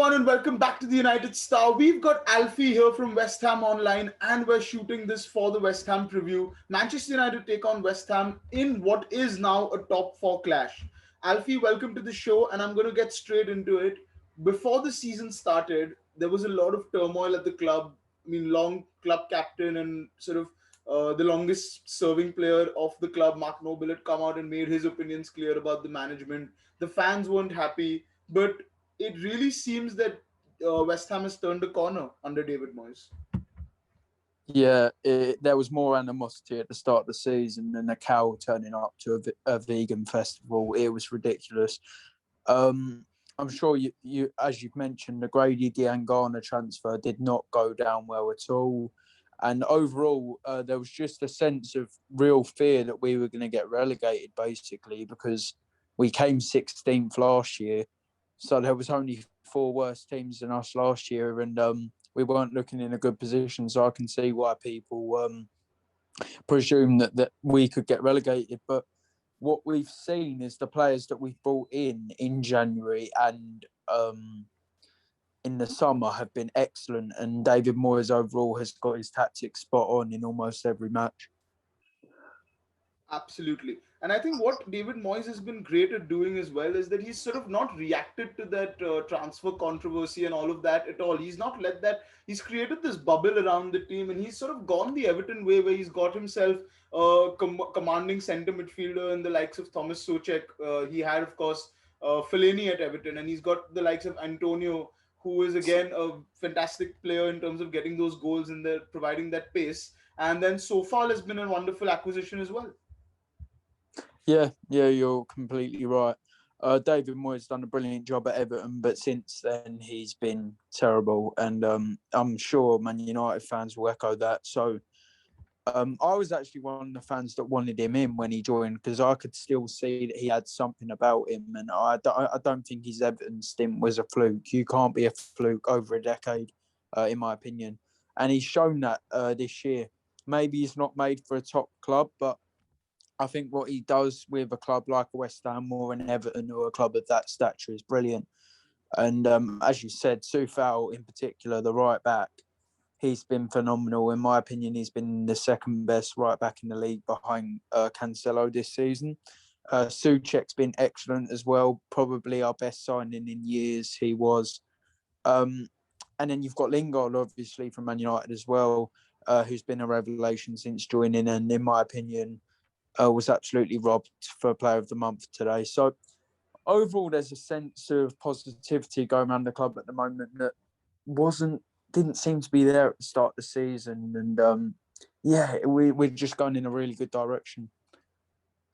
everyone, and welcome back to the United Star. We've got Alfie here from Westham Online, and we're shooting this for the Westham Preview. Manchester United take on West Ham in what is now a top four clash. Alfie, welcome to the show, and I'm going to get straight into it. Before the season started, there was a lot of turmoil at the club. I mean, long club captain and sort of the longest serving player of the club, Mark Noble, had come out and made his opinions clear about the management. The fans weren't happy, but it really seems that West Ham has turned a corner under David Moyes. Yeah, there was more animosity at the start of the season than a cow turning up to a vegan festival. It was ridiculous. I'm sure you, as you've mentioned, the Grady Diangana transfer did not go down well at all. And overall, there was just a sense of real fear that we were going to get relegated, basically, because we came 16th last year. So there was only 4 worse teams than us last year, and we weren't looking in a good position. So I can see why people presume that we could get relegated. But what we've seen is the players that we've brought in January and in the summer have been excellent, and David Moyes overall has got his tactics spot on in almost every match. Absolutely. And I think what David Moyes has been great at doing as well is that he's sort of not reacted to that transfer controversy and all of that at all. He's not let that, he's created this bubble around the team, and he's sort of gone the Everton way where he's got himself commanding centre midfielder in the likes of Thomas Soucek. He had, of course, Fellaini at Everton, and he's got the likes of Antonio, who is again a fantastic player in terms of getting those goals and providing that pace. And then Sofal has been a wonderful acquisition as well. Yeah, you're completely right. David Moyes done a brilliant job at Everton, but since then he's been terrible, and I'm sure Man United fans will echo that. So I was actually one of the fans that wanted him in when he joined, because I could still see that he had something about him, and I don't think his Everton stint was a fluke. You can't be a fluke over a decade, in my opinion, and he's shown that this year. Maybe he's not made for a top club, but I think what he does with a club like West Ham or an Everton or a club of that stature is brilliant. And as you said, Soufal in particular, the right back, he's been phenomenal. In my opinion, he's been the second best right back in the league behind Cancelo this season. Soucek's been excellent as well, probably our best signing in years he was. And then you've got Lingard, obviously, from Man United as well, who's been a revelation since joining, and in my opinion, was absolutely robbed for Player of the Month today. So overall, there's a sense of positivity going around the club at the moment that didn't seem to be there at the start of the season. And we're just going in a really good direction.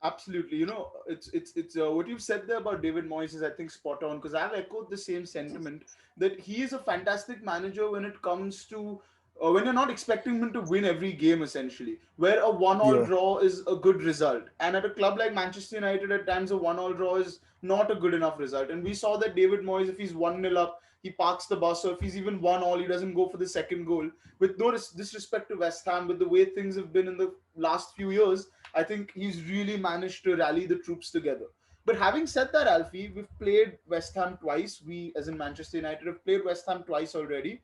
Absolutely. You know, it's what you've said there about David Moyes is, I think, spot on, because I've echoed the same sentiment that he is a fantastic manager when it comes to when you're not expecting him to win every game, essentially, where a one-all draw is a good result. And at a club like Manchester United, at times a one-all draw is not a good enough result. And we saw that David Moyes, if he's 1-0 up, he parks the bus, or if he's even 1-all, he doesn't go for the second goal. With no disrespect to West Ham, with the way things have been in the last few years, I think he's really managed to rally the troops together. But having said that, Alfie, we've played West Ham twice. We, as in Manchester United, have played West Ham twice already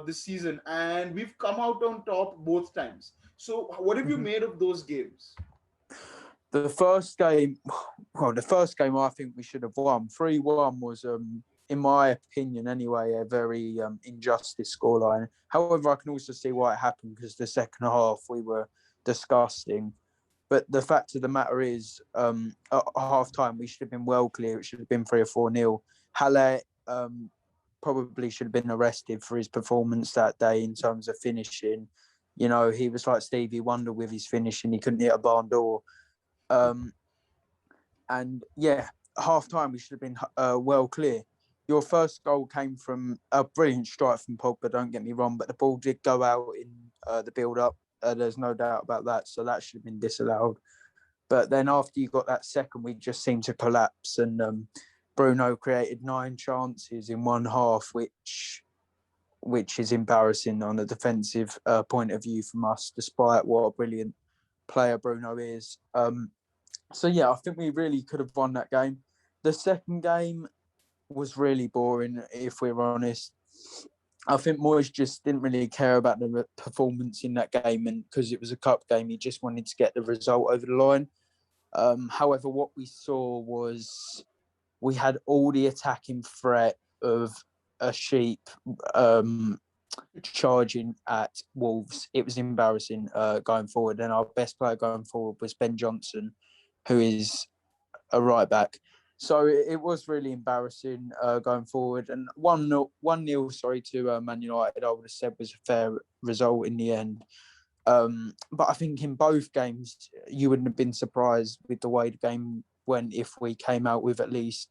this season, and we've come out on top both times. So what have you made of those games? The first game I think we should have won. 3-1 was, in my opinion anyway, a very injustice scoreline. However, I can also see why it happened, because the second half we were disgusting. But the fact of the matter is, at half-time, we should have been well clear. It should have been 3 or 4-0. Halle probably should have been arrested for his performance that day in terms of finishing. You know, he was like Stevie Wonder with his finishing. He couldn't hit a barn door. Half-time, we should have been well clear. Your first goal came from a brilliant strike from Pogba, don't get me wrong, but the ball did go out in the build-up. There's no doubt about that. So that should have been disallowed. But then after you got that second, we just seemed to collapse. And Bruno created 9 chances in one half, which is embarrassing on a defensive point of view from us, despite what a brilliant player Bruno is. I think we really could have won that game. The second game, was really boring, if we're honest. I think Moyes just didn't really care about the performance in that game, and because it was a cup game, he just wanted to get the result over the line. However, what we saw was we had all the attacking threat of a sheep charging at Wolves. It was embarrassing going forward, and our best player going forward was Ben Johnson, who is a right back. So it was really embarrassing going forward. And 1-0, sorry, to Man United, I would have said was a fair result in the end. But I think in both games, you wouldn't have been surprised with the way the game went if we came out with at least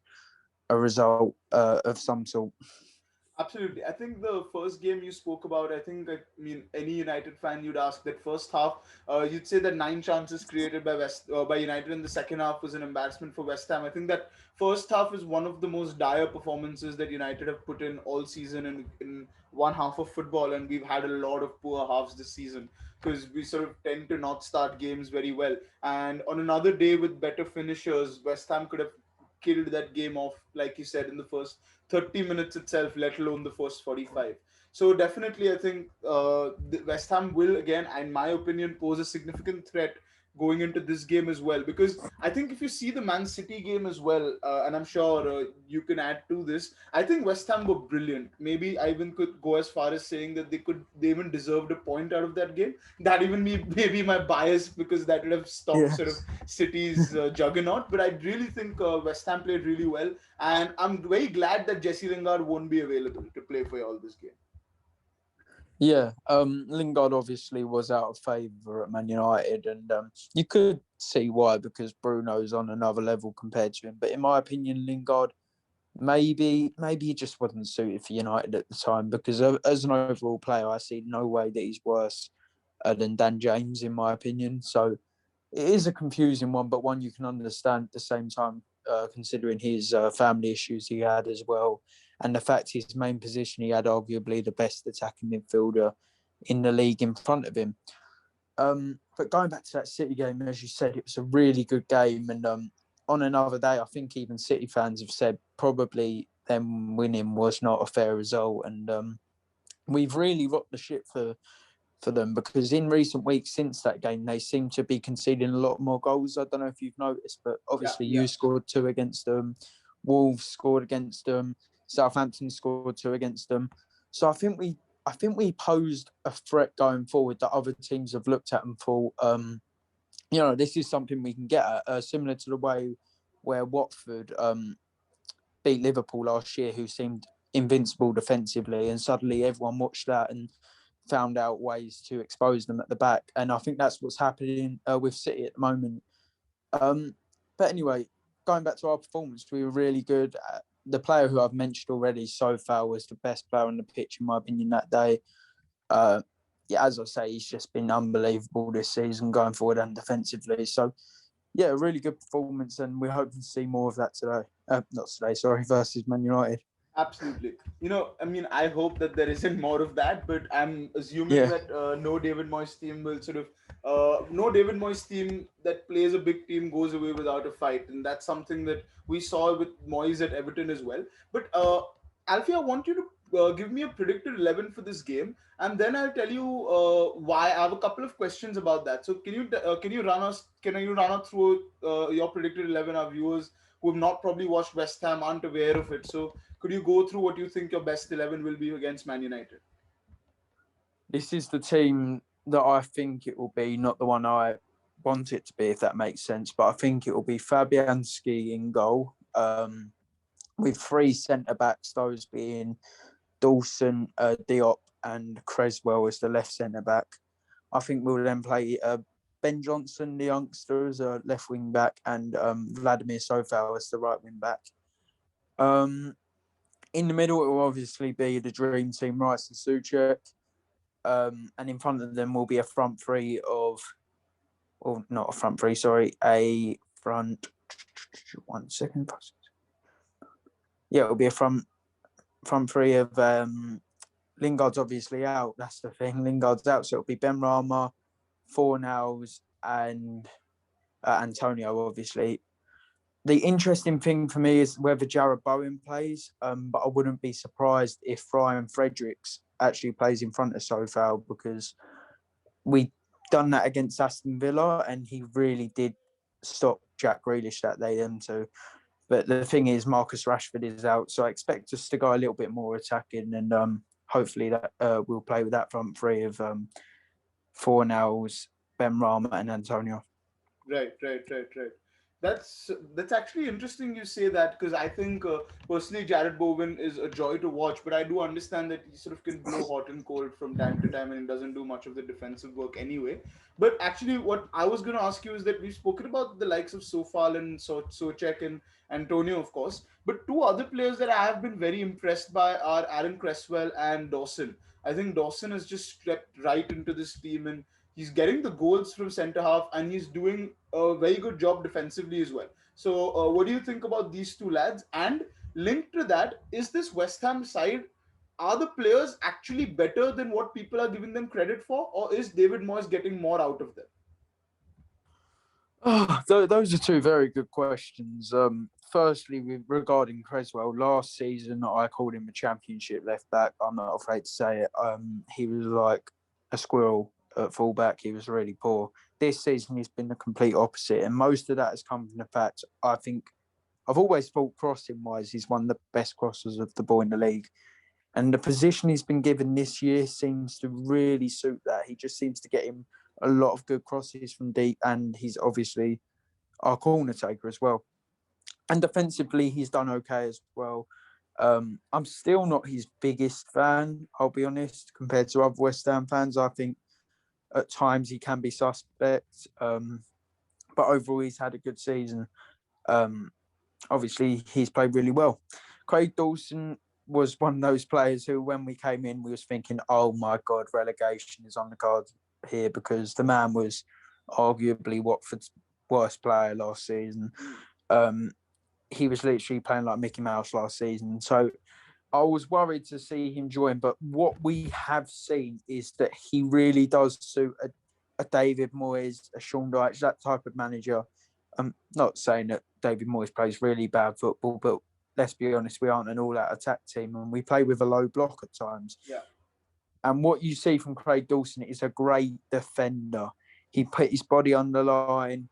a result of some sort. Absolutely. I think the first game you spoke about, I mean, any United fan, you'd ask that first half, you'd say that 9 chances created by by United in the second half was an embarrassment for West Ham. I think that first half is one of the most dire performances that United have put in all season in one half of football, and we've had a lot of poor halves this season because we sort of tend to not start games very well. And on another day with better finishers, West Ham could have killed that game off, like you said, in the first 30 minutes itself, let alone the first 45. So definitely, I think West Ham will again, in my opinion, pose a significant threat going into this game as well. Because I think if you see the Man City game as well, and I'm sure you can add to this, I think West Ham were brilliant. Maybe I even could go as far as saying that they even deserved a point out of that game. That even maybe my bias because that would have stopped Yeah. sort of City's juggernaut. But I really think West Ham played really well, and I'm very glad that Jesse Lingard won't be available to play for you all this game. Yeah, Lingard obviously was out of favour at Man United, and you could see why because Bruno's on another level compared to him. But in my opinion, Lingard maybe he just wasn't suited for United at the time because as an overall player, I see no way that he's worse than Dan James in my opinion. So it is a confusing one, but one you can understand at the same time, considering his family issues he had as well, and the fact his main position he had arguably the best attacking midfielder in the league in front of him. But going back to that City game, as you said, it was a really good game, and on another day, I think even City fans have said probably them winning was not a fair result, and we've really rocked the ship for them because in recent weeks since that game they seem to be conceding a lot more goals. I don't know if you've noticed, but Yeah, obviously yeah, you scored two against them, Wolves scored against them, Southampton scored two against them. So I think we posed a threat going forward that other teams have looked at and thought, this is something we can get at, similar to the way where Watford beat Liverpool last year, who seemed invincible defensively, and suddenly everyone watched that and found out ways to expose them at the back. And I think that's what's happening with City at the moment. Um, but anyway, going back to our performance, we were really good. The player who I've mentioned already so far was the best player on the pitch, in my opinion, that day. Uh, yeah, as I say, he's just been unbelievable this season, going forward and defensively. So, yeah, a really good performance, and we're hoping to see more of that today. Not today, sorry, versus Man United. absolutely. I mean, I hope that there isn't more of that, but I'm assuming Yeah, that no David Moyes team will sort of no David Moyes team that plays a big team goes away without a fight, and that's something that we saw with Moyes at Everton as well. But Alfie, I want you to give me a predicted 11 for this game, and then I'll tell you why. I have a couple of questions about that. So can you run us through your predicted 11? Our viewers who have not probably watched West Ham aren't aware of it. So could you go through what you think your best 11 will be against Man United? this is the team that I think it will be, not the one I want it to be, if that makes sense. But I think it will be Fabianski in goal, with three centre backs, those being Dawson, Diop, and Creswell as the left centre back. I think we'll then play Ben Johnson, the youngster, as a left wing back, and Vladimir Sofal as the right wing back. Um, in the middle, it will obviously be the dream team, Rice and Suchek. And in front of them will be a front three of, or not a front three, sorry, a front. 1 second. Yeah, it'll be a front three of Lingard's obviously out. That's the thing. Lingard's out, so it'll be Ben Rama, Fornals, and Antonio, obviously. The interesting thing for me is whether Jared Bowen plays, but I wouldn't be surprised if Ryan Fredericks actually plays in front of Sofal, because we done that against Aston Villa and he really did stop Jack Grealish that day. But the thing is, Marcus Rashford is out, so I expect us to go a little bit more attacking, and hopefully that we'll play with that front three of Fornals, Ben Rama, and Antonio. Right. That's actually interesting you say that, because I think personally Jared Bowen is a joy to watch, but I do understand that he sort of can blow hot and cold from time to time and he doesn't do much of the defensive work anyway. But actually, what I was going to ask you is that we've spoken about the likes of Sofal and Socek and Antonio, of course, but two other players that I have been very impressed by are Aaron Cresswell and Dawson. I think Dawson has just stepped right into this team, and he's getting the goals from centre half, and he's doing a very good job defensively as well. So, what do you think about these two lads? And linked to that, is this West Ham side, are the players actually better than what people are giving them credit for, or is David Moyes getting more out of them? Oh, those are two very good questions. Firstly, regarding Creswell, last season I called him a championship left back. I'm not afraid to say it. He was like a squirrel at fullback. He was really poor. This season he's been the complete opposite, and most of that has come from the fact I think I've always thought crossing wise he's one of the best crossers of the ball in the league. And the position he's been given this year seems to really suit that. He just seems to get him a lot of good crosses from deep, and he's obviously our corner taker as well. And defensively, he's done okay as well. I'm still not his biggest fan, I'll be honest, compared to other West Ham fans. I think at times he can be suspect, but overall he's had a good season. Um, Obviously, he's played really well. Craig Dawson was one of those players who, when we came in, we was thinking, oh my God, relegation is on the cards here, because the man was arguably Watford's worst player last season. Um, he was literally playing like Mickey Mouse last season. So I was worried to see him join, but what we have seen is that he really does suit a David Moyes, a Sean Dyche, that type of manager. I'm not saying that David Moyes plays really bad football, but let's be honest, we aren't an all-out attack team, and we play with a low block at times. Yeah. And what you see from Craig Dawson is a great defender. He put his body on the line.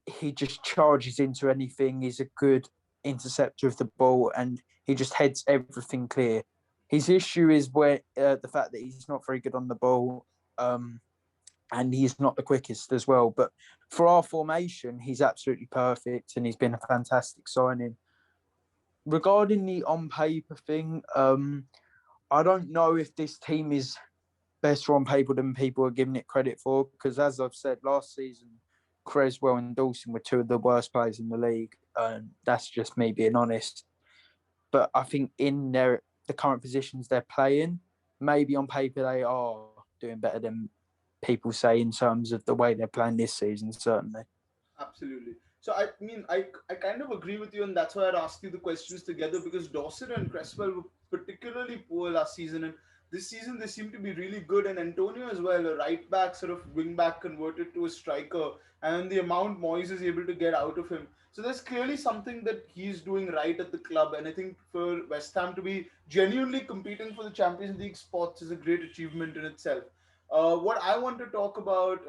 He just charges into anything. He's a good interceptor of the ball, and he just heads everything clear. His issue is where the fact that he's not very good on the ball, and he's not the quickest as well. But for our formation, he's absolutely perfect, and he's been a fantastic signing. Regarding the on paper thing, I don't know if this team is better on paper than people are giving it credit for, because as I've said, last season, Creswell and Dawson were two of the worst players in the league, and that's just me being honest. But I think in the current positions they're playing, maybe on paper they are doing better than people say in terms of the way they're playing this season, certainly. Absolutely. So I mean, I kind of agree with you, and that's why I'd asked you the questions together, because Dawson and Cresswell were particularly poor last season, and this season they seem to be really good. And Antonio as well, a right back, sort of wing back converted to a striker, and the amount Moyes is able to get out of him. So there's clearly something that he's doing right at the club, and I think for West Ham to be genuinely competing for the Champions League spots is a great achievement in itself. What I want to talk about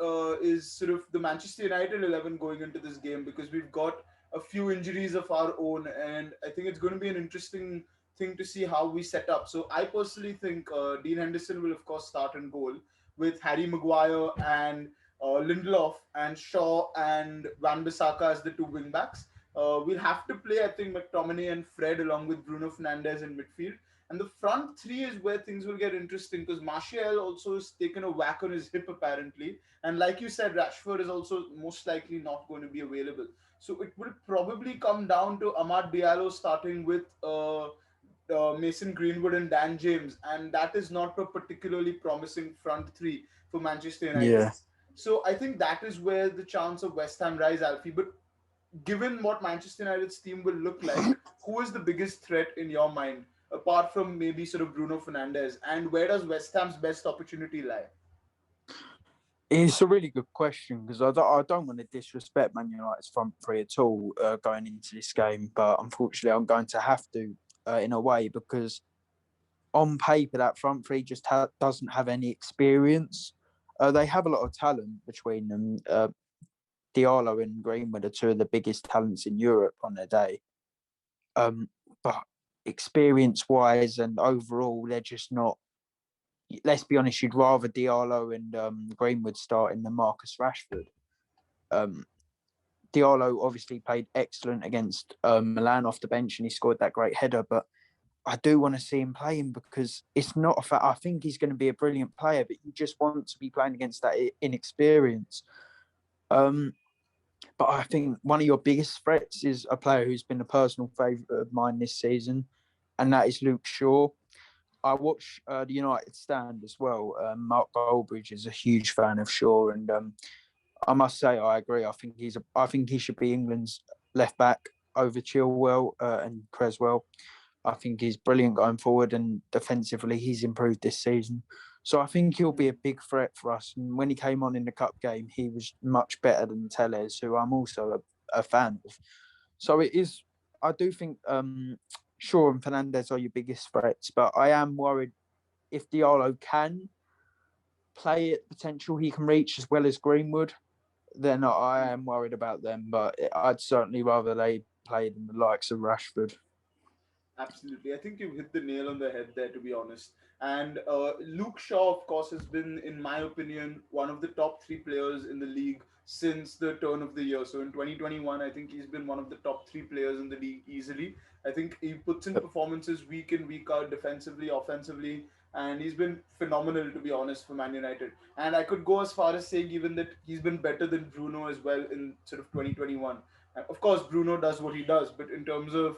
is sort of the Manchester United 11 going into this game, because we've got a few injuries of our own, and I think it's going to be an interesting thing to see how we set up. So I personally think Dean Henderson will, of course, start in goal with Harry Maguire and Lindelof and Shaw and Van Bissaka as the two wing backs. We'll have to play, I think, McTominay and Fred along with Bruno Fernandes in midfield. And the front three is where things will get interesting, because Martial also has taken a whack on his hip apparently. And like you said, Rashford is also most likely not going to be available. So it will probably come down to Amad Diallo starting with Mason Greenwood and Dan James. And that is not a particularly promising front three for Manchester United. Yeah. So I think that is where the chance of West Ham rise, Alfie. But given what Manchester United's team will look like, who is the biggest threat in your mind, apart from maybe sort of Bruno Fernandes? And where does West Ham's best opportunity lie? It's a really good question because I don't want to disrespect Man United's front three at all going into this game, but unfortunately, I'm going to have to in a way because on paper that front three just doesn't have any experience. They have a lot of talent between them. Diallo and Greenwood are two of the biggest talents in Europe on their day. But experience wise and overall, they're just not. Let's be honest, you'd rather Diallo and Greenwood start in than Marcus Rashford. Um, Diallo obviously played excellent against Milan off the bench and he scored that great header, but I do want to see him playing because it's not a fact. I think he's going to be a brilliant player, but you just want to be playing against that inexperience. Um, but I think one of your biggest threats is a player who's been a personal favourite of mine this season, and that is Luke Shaw. I watch the United stand as well. Mark Goldbridge is a huge fan of Shaw, and I must say I agree. I think he should be England's left back over Chilwell and Creswell. I think he's brilliant going forward, and defensively he's improved this season. So I think he'll be a big threat for us. And when he came on in the cup game, he was much better than Tellez, who I'm also a fan of. So it is. I do think Shaw and Fernandez are your biggest threats, but I am worried if Diallo can play at the potential he can reach as well as Greenwood, then I am worried about them. But I'd certainly rather they play than the likes of Rashford. Absolutely. I think you've hit the nail on the head there, to be honest. And Luke Shaw, of course, has been, in my opinion, one of the top three players in the league since the turn of the year. So in 2021, I think he's been one of the top three players in the league easily. I think he puts in performances week in, week out, defensively, offensively, and he's been phenomenal, to be honest, for Man United. And I could go as far as saying even that he's been better than Bruno as well in sort of 2021. Of course, Bruno does what he does, but in terms of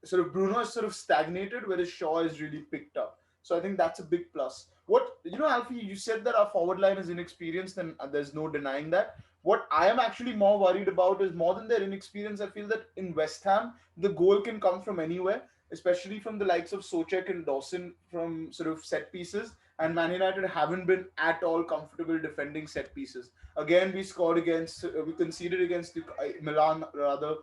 sort of Bruno has sort of stagnated, whereas Shaw has really picked up. So I think that's a big plus. What Alfie, you said that our forward line is inexperienced, and there's no denying that. What I am actually more worried about is more than their inexperience. I feel that in West Ham, the goal can come from anywhere, especially from the likes of Socek and Dawson from sort of set pieces. And Man United haven't been at all comfortable defending set pieces. Again, we conceded against Milan rather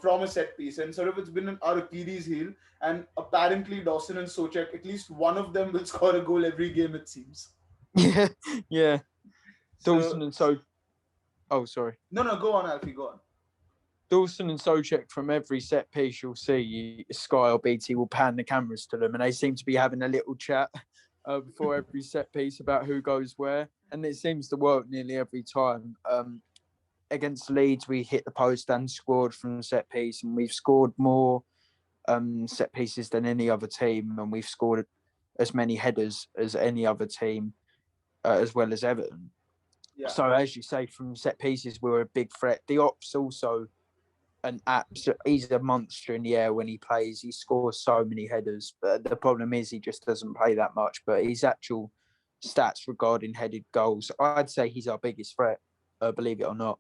from a set piece, and sort of it's been our Achilles heel. And apparently, Dawson and Socek, at least one of them will score a goal every game, it seems. Yeah, yeah. So, Dawson and so. Oh, sorry. no, go on, Alfie, go on. Dawson and Socek from every set piece you'll see, Sky or BT will pan the cameras to them, and they seem to be having a little chat before every set piece about who goes where, and it seems to work nearly every time. Against Leeds, we hit the post and scored from set piece, and we've scored more set pieces than any other team, and we've scored as many headers as any other team, as well as Everton. Yeah, So, as you say, from set pieces, we're a big threat. Diop's also he's a monster in the air when he plays. He scores so many headers, but the problem is he just doesn't play that much. But his actual stats regarding headed goals, I'd say he's our biggest threat, believe it or not.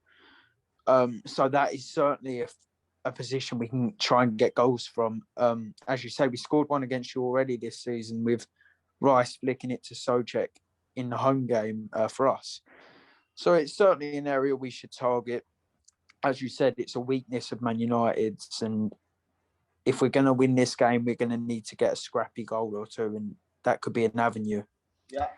So that is certainly a position we can try and get goals from. As you say, we scored one against you already this season with Rice flicking it to Socek in the home game for us. So it's certainly an area we should target. As you said, it's a weakness of Man United's, and if we're going to win this game, we're going to need to get a scrappy goal or two, and that could be an avenue. yeah.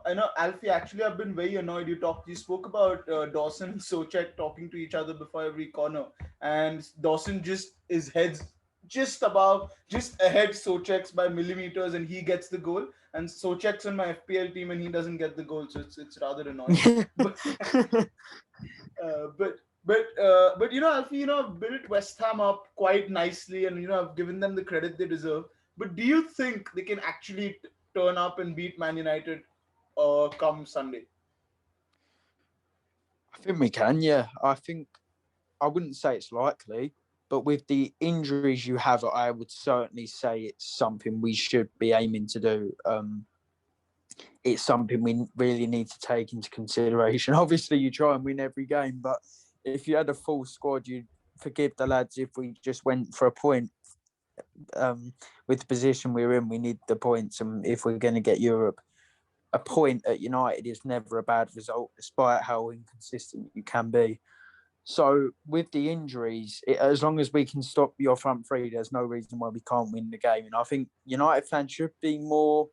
I know, Alfie. Actually, I've been very annoyed. You spoke about Dawson and Socek talking to each other before every corner, and Dawson just his head's just ahead Socek's by millimeters, and he gets the goal. And Socek's on my FPL team, and he doesn't get the goal, so it's rather annoying. But uh, but but Alfie, I've built West Ham up quite nicely, and I've given them the credit they deserve. But do you think they can actually turn up and beat Man United come Sunday? I think we can, yeah. I wouldn't say it's likely, but with the injuries you have, I would certainly say it's something we should be aiming to do. It's something we really need to take into consideration. Obviously, you try and win every game, but if you had a full squad, you'd forgive the lads if we just went for a point. With the position we're in, we need the points, and if we're going to get Europe. a point at United is never a bad result, despite how inconsistent you can be. So with the injuries, as long as we can stop your front three, there's no reason why we can't win the game. And I think United fans should be more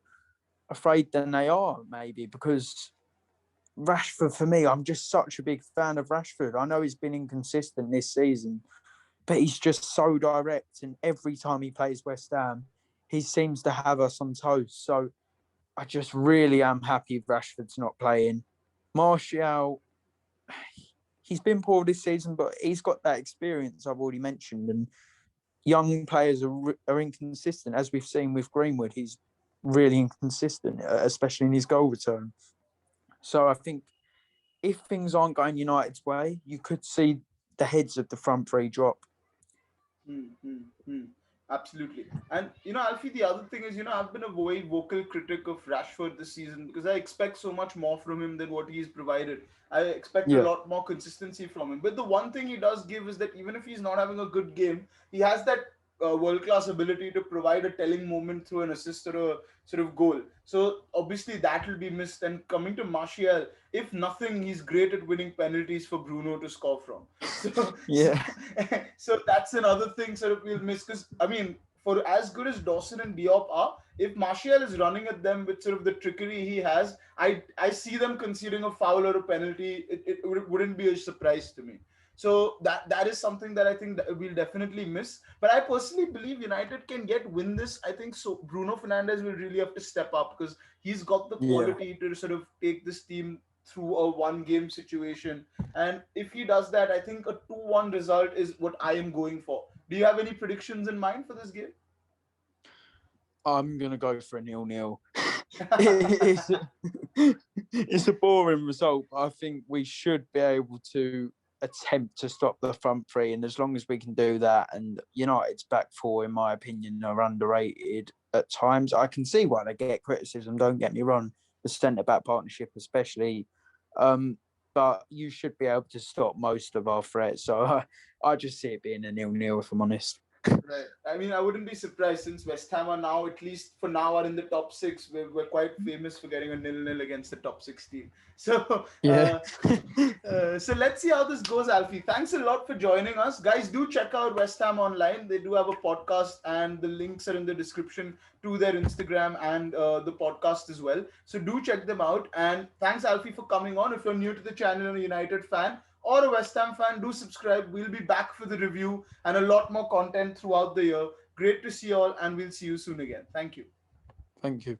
afraid than they are, maybe, because Rashford, for me, I'm just such a big fan of Rashford. I know he's been inconsistent this season, but he's just so direct. And every time he plays West Ham, he seems to have us on toast. So I just really am happy Rashford's not playing. Martial, he's been poor this season, but he's got that experience I've already mentioned. And young players are inconsistent, as we've seen with Greenwood. He's really inconsistent, especially in his goal return. So I think if things aren't going United's way, you could see the heads of the front three drop. Hmm, hmm, hmm. Absolutely. And, Alfie, the other thing is, I've been a very vocal critic of Rashford this season because I expect so much more from him than what he's provided. I expect a Yeah, lot more consistency from him. But the one thing he does give is that even if he's not having a good game, he has that world class ability to provide a telling moment through an assist or a sort of goal. So obviously that will be missed. And coming to Martial, if nothing, he's great at winning penalties for Bruno to score from. So, so, yeah, so that's another thing sort of we'll miss because I mean, for as good as Dawson and Diop are, if Martial is running at them with sort of the trickery he has, I see them conceding a foul or a penalty. It wouldn't be a surprise to me. So that is something that I think that we'll definitely miss. But I personally believe United can win this. I think so. Bruno Fernandes will really have to step up because he's got the yeah. quality to sort of take this team through a one game situation. And if he does that, I think a 2-1 result is what I am going for. Do you have any predictions in mind for this game? I'm gonna go for a 0-0. it's, it's a boring result, but I think we should be able to attempt to stop the front three. And as long as we can do that, and United's back four, in my opinion, are underrated at times. I can see why they get criticism. Don't get me wrong, the centre back partnership, especially. Um, but you should be able to stop most of our threats. So I just see it being a 0-0, if I'm honest. Right. I mean, I wouldn't be surprised since West Ham are now, at least for now, are in the top six. We're quite famous for getting a 0-0 against the top 16. So, Yeah. so let's see how this goes, Alfie. Thanks a lot for joining us, guys. Do check out West Ham Online. They do have a podcast, and the links are in the description to their Instagram and the podcast as well. So do check them out. And thanks, Alfie, for coming on. If you're new to the channel and a United fan or a West Ham fan, do subscribe. We'll be back for the review and a lot more content throughout the year. Great to see you all, and we'll see you soon again. Thank you. Thank you.